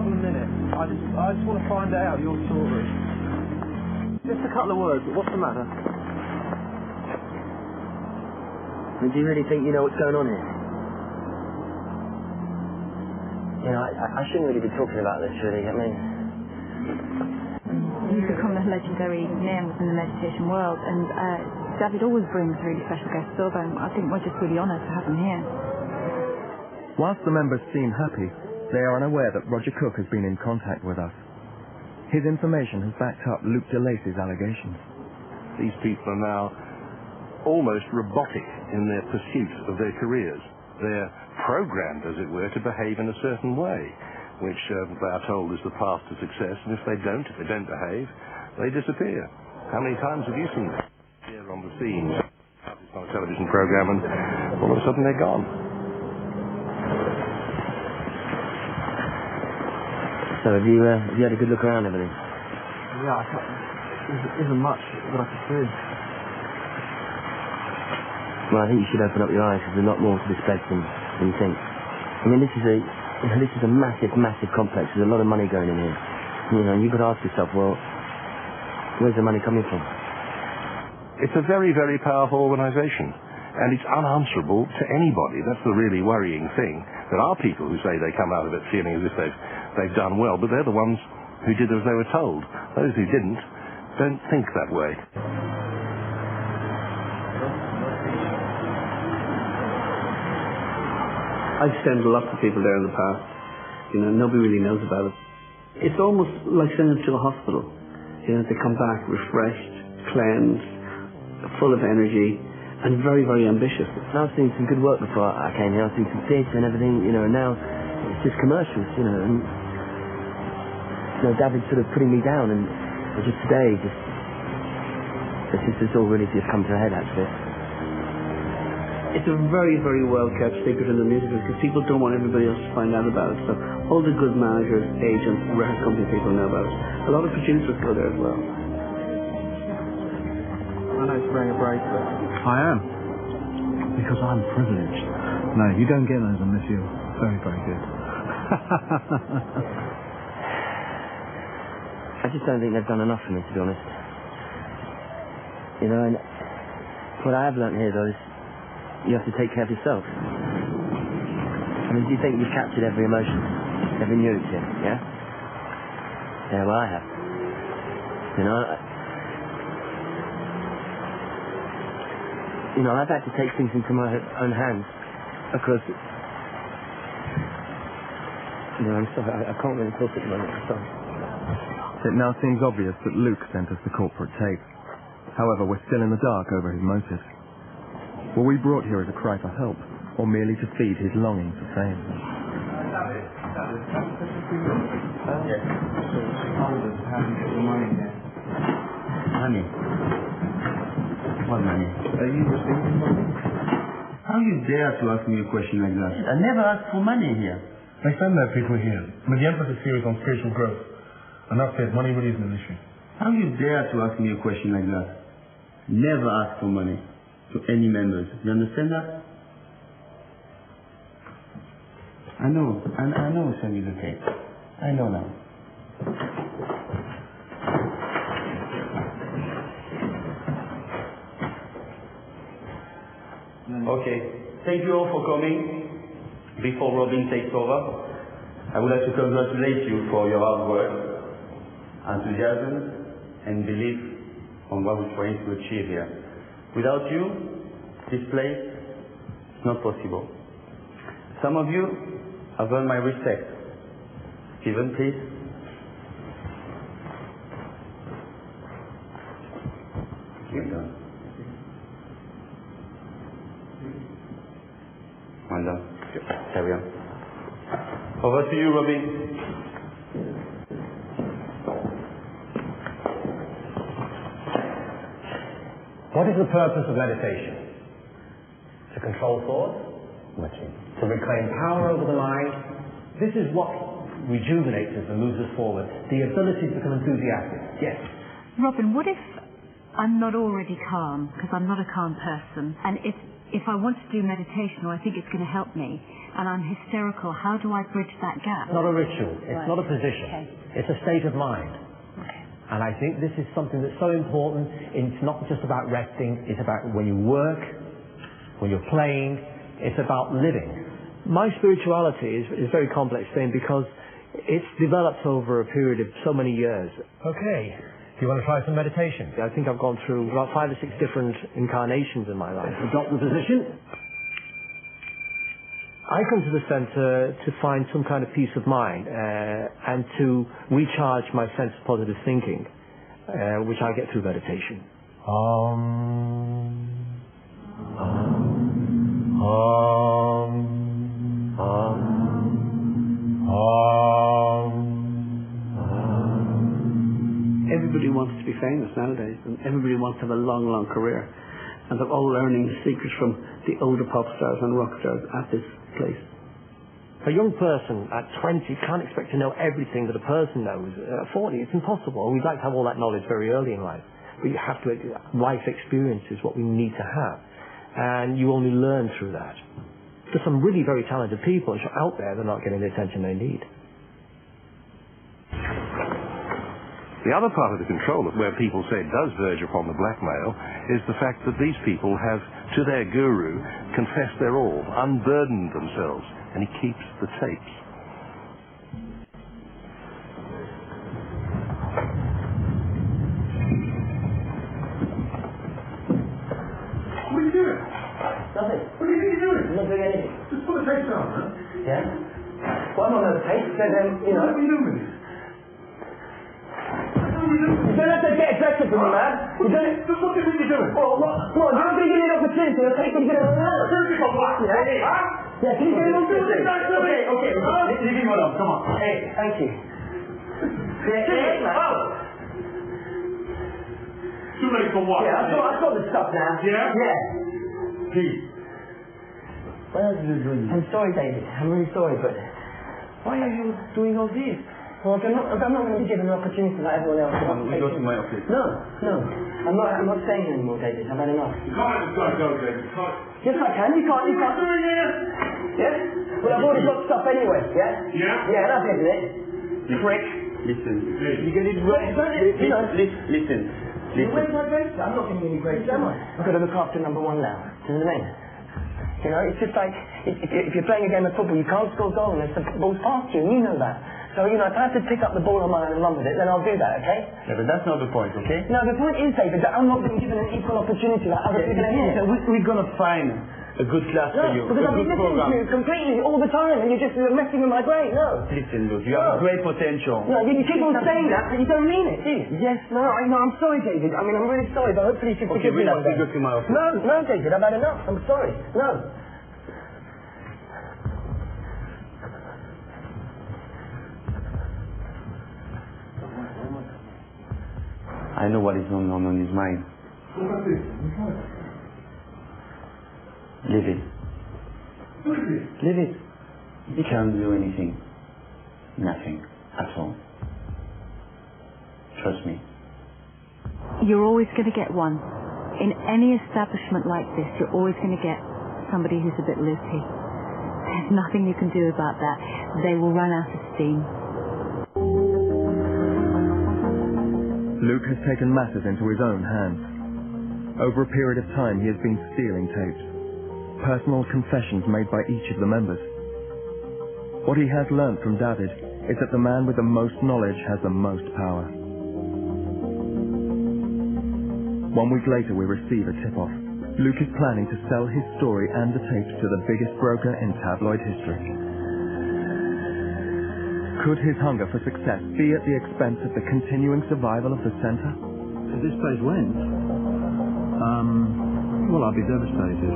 couple of minutes. I just want to find out your story. Just a couple of words. What's the matter? I mean, do you really think you know what's going on here? You know, I shouldn't really be talking about this, really. I mean... He's become a legendary name within the meditation world, and David always brings really special guests over, and I think we're just really honoured to have him here. Whilst the members seem happy, they are unaware that Roger Cook has been in contact with us. His information has backed up Luke DeLacy's allegations. These people are now almost robotic in their pursuit of their careers. They're programmed, as it were, to behave in a certain way, which they are told is the path to success, and if they don't behave, they disappear. How many times have you seen them here on the scene on a television program, and all of a sudden they're gone? So have you had a good look around everything? Yeah, there isn't much that I can see. Well, I think you should open up your eyes, because there's a lot more to this place than you think. I mean, this is a massive, massive complex. There's a lot of money going in here. You know, and you've got to ask yourself, well, where's the money coming from? It's a very, very powerful organisation, and it's unanswerable to anybody. That's the really worrying thing. There are people who say they come out of it feeling as if they've done well, but they're the ones who did as they were told. Those who didn't don't think that way. I've sent lots of people there in the past. You know, nobody really knows about it. It's almost like sending them to a hospital. You know, they come back refreshed, cleansed, full of energy, and very, very ambitious. And I was doing some good work before I came here. I was doing some theatre and everything, you know, and now it's just commercials, you know. And, you know, David's sort of putting me down, and just today, it's all really just come to a head, actually. It's a very, very well-kept secret in the music because people don't want everybody else to find out about it. So all the good managers, agents, record company people know about it. A lot of producers go there as well. I know it's wearing a bracelet. I am. Because I'm privileged. No, you don't get those unless you're very, very good. I just don't think they've done enough for me, to be honest. You know, and what I have learnt here, though, is you have to take care of yourself. I mean, do you think you've captured every emotion, every nuance here, yeah? Yeah, well, I have. You know, I've had to take things into my own hands because, you know, I'm sorry, I can't really talk at the moment, I'm sorry. It now seems obvious that Luke sent us the corporate tape. However, we're still in the dark over his motives. Were we brought here as a cry for help, or merely to feed his longing for fame? Money? What money? Are you receiving money? How you dare to ask me a question like that? I never asked for money here. I send their people here, but the emphasis here is on spiritual growth. And that's it, money really isn't an issue. How you dare to ask me a question like that? Never ask for money to any members. You understand that? I know send you the tape. I know now. Okay, thank you all for coming. Before Robin takes over, I would like to congratulate you for your hard work, enthusiasm, and belief on what we're trying to achieve here. Without you, this place is not possible. Some of you have earned my respect. Stephen, please. Well done. Well done. Carry on. Over to you, Robin. What is the purpose of meditation? To control thought? To reclaim power over the mind? This is what rejuvenates us and moves us forward. The ability to become enthusiastic. Yes. Robin, what if I'm not already calm, because I'm not a calm person, and if if I want to do meditation or I think it's going to help me and I'm hysterical, how do I bridge that gap? It's not a ritual. It's Right. not a position. Okay. It's a state of mind. Okay. And I think this is something that's so important. It's not just about resting. It's about when you work, when you're playing. It's about living. My spirituality is a very complex thing because it's developed over a period of so many years. Okay. Do you want to try some meditation? I think I've gone through about 5 or 6 different incarnations in my life. Adopt the position. I come to the centre to find some kind of peace of mind and to recharge my sense of positive thinking, which I get through meditation. Everybody wants to be famous nowadays, and everybody wants to have a long, long career. And they're all learning secrets from the older pop stars and rock stars at this place. A young person at 20 can't expect to know everything that a person knows. At 40, it's impossible. We'd like to have all that knowledge very early in life. But you have to, life experience is what we need to have. And you only learn through that. There's some really very talented people out there that are not getting the attention they need. The other part of the control, where people say it does verge upon the blackmail, is the fact that these people have, to their guru, confessed their all, unburdened themselves, and he keeps the tapes. What are you doing? Nothing. What do you think you're doing? I'm not doing anything. Just put the tapes down, man. Yeah? Well, I'm on those tapes, so then, you know. What are you doing with it? You don't have to get aggressive with me, man. You don't... Just look at what you're doing. Oh, what? Come on, you're not going to give me an opportunity. I'll take it to get it around. Opportunity for what? Yeah? Huh? Yeah, can you get it on to it? Okay. Leave him alone, come on. Hey, thank you. Yeah, man. Oh! Too late for what? Yeah, I've got the stuff now. Yeah? Yeah. Please. What else are you doing? I'm sorry, David. I'm really sorry, but why are you doing all this? Well, I'm not going to be given an opportunity like everyone else. We go to my office. No. I'm not staying anymore, David. I've had enough. You can't just go, David. You can't. Yes, I can. You can't. What are you doing here? Yeah? Well, I've already got stuff anyway, yeah? Yeah? Yeah, that's it, isn't it? Prick. Listen. You get it wrong. Listen. Where's my grace? I'm not giving you any grace, am I? I've got to look after number one now. Do you know what I mean? You know, it's just like, if you're playing a game of football, you can't score goal unless the ball's past you, and you know that. So, you know, if I have to pick up the ball on my own and run with it, then I'll do that, okay? Yeah, but that's not the point, okay? No, the point is, David, that I'm not being given an equal opportunity like other people in here. We're going to find a good class for you, because a I've good been listening to program. you completely all the time, and you're messing with my brain. No. Listen, look, you have great potential. No, you keep on saying that, but you don't mean it, do you? Yes, no, I'm sorry, David. I mean, I'm really sorry, but hopefully you can forgive me one day. go to my office. No, David, I've had enough. I'm sorry. No. I know what is going on in his mind. Leave it. Leave it. He can't do anything. Nothing at all. Trust me. You're always going to get one. In any establishment like this, you're always going to get somebody who's a bit loopy. There's nothing you can do about that. They will run out of steam. Luke has taken matters into his own hands. Over a period of time, he has been stealing tapes, personal confessions made by each of the members. What he has learnt from David is that the man with the most knowledge has the most power. 1 week later, we receive a tip-off. Luke is planning to sell his story and the tapes to the biggest broker in tabloid history. Could his hunger for success be at the expense of the continuing survival of the centre? If this place went, well, I'd be devastated.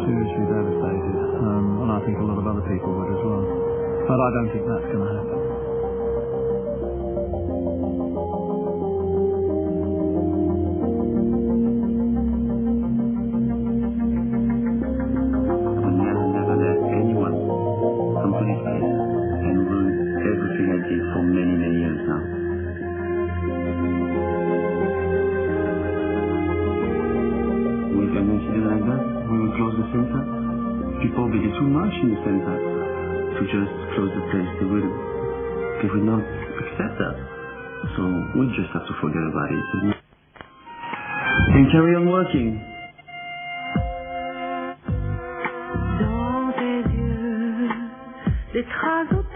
Seriously devastated. And I think a lot of other people would as well. But I don't think that's going to happen. Never let anyone come to this place and ruin everything I did for many, many years now. Will you convince you like that? we will close the center. People will be too much in the center to just close the place. They will not accept that. So we just have to forget about it and carry on working. Dans tes yeux, des traces